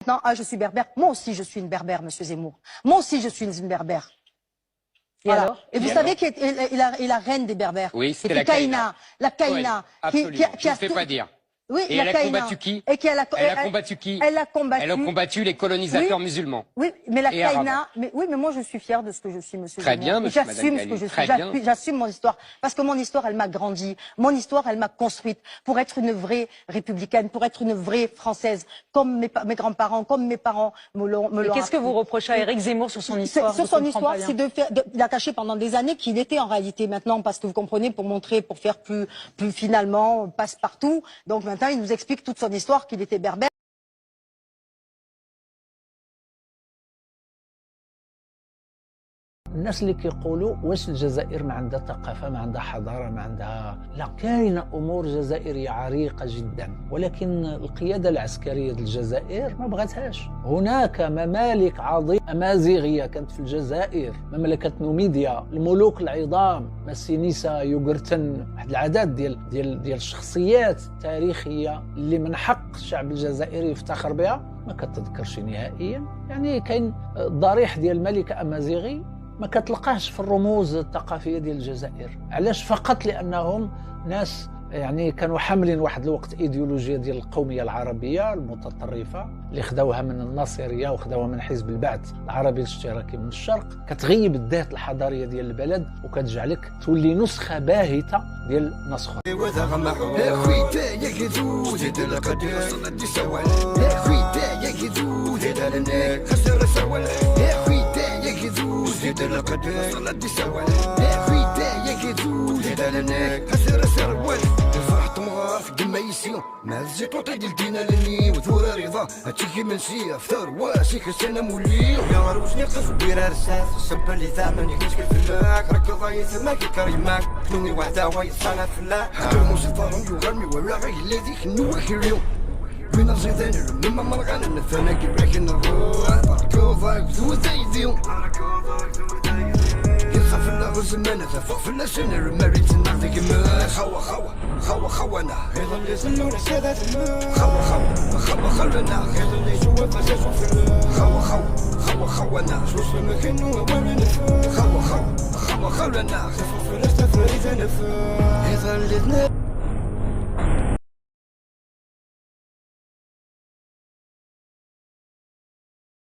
Maintenant, ah, je suis berbère. Moi aussi, je suis une berbère, monsieur Zemmour. Moi aussi, je suis une berbère. Et Voilà. alors Et vous savez qu'il est la reine des berbères. Oui, c'était la Kaïna. La Kaïna. Absolument. Je ne sais pas dire. Oui, et elle a combattu qui? Elle a combattu qui? Elle a combattu. Elle a combattu les colonisateurs musulmans. Oui, mais la Kaïna. Arabes. Mais moi je suis fière de ce que je suis, monsieur. Très bien, monsieur. J'assume ce que je suis. J'assume mon histoire parce que mon histoire, elle m'a grandi. Mon histoire, elle m'a construite pour être une vraie républicaine, pour être une vraie française, comme mes grands-parents, comme mes parents me l'ont. Qu'est-ce que vous reprochez à Éric Zemmour sur son histoire? Sur son histoire, c'est il a caché pendant des années qu'il était en réalité maintenant, parce que vous comprenez, pour faire plus finalement passe-partout. Donc maintenant, il nous explique toute son histoire, qu'il était berbère. الناس اللي كيقولوا واش الجزائر ما عندها ثقافه، ما عندها حضاره، ما عندها، لا، كاينه امور جزائريه عريقه جدا، ولكن القياده العسكريه ديال الجزائر ما بغاتهاش. هناك ممالك عظيمه امازيغيه كانت في الجزائر، مملكه نوميديا، الملوك العظام، مسينيسا، يوغرتن، واحد العدد ديال الشخصيات التاريخيه اللي من حق الشعب الجزائري يفتخر بها ما كتذكرش نهائيا. يعني كاين ضريح ديال ملكه امازيغي ما كتلقاهش في الرموز الثقافيه ديال الجزائر. علاش؟ فقط لانهم ناس يعني كانوا حاملين واحد الوقت ايديولوجيا ديال القوميه العربيه المتطرفه اللي خداوها من الناصريه وخداوها من حزب البعث العربي الاشتراكي من الشرق، كتغيب الذات الحضاريه ديال البلد وكتجعلك تولي نسخه باهته ديال ناس اخرى. ما زيت وطي ديال دينا لني وثورة رضا هاتشي من سيا فثار واسيك السنة مولي يا روجني قص بيرا رساس السبة اللي ثامن يكتشك الفلاك راك ضايث ما كيكريماك نوني وحدة ويصانا فلاك حتى الموسيقى يغني ولا غير الذي نوخي اليوم من الزيدان لما مرغانا نفانا كيبراك النروح ركوضاك ذو ذايديو يصف الله زمانة فوق في سنة مريت النار كما خوانا هذا اللي زلونا سادات خوانا هذا اللي جوا فازا خوانا شوش المكان وين خوانا خفف لا تفريد نفا هذا اللي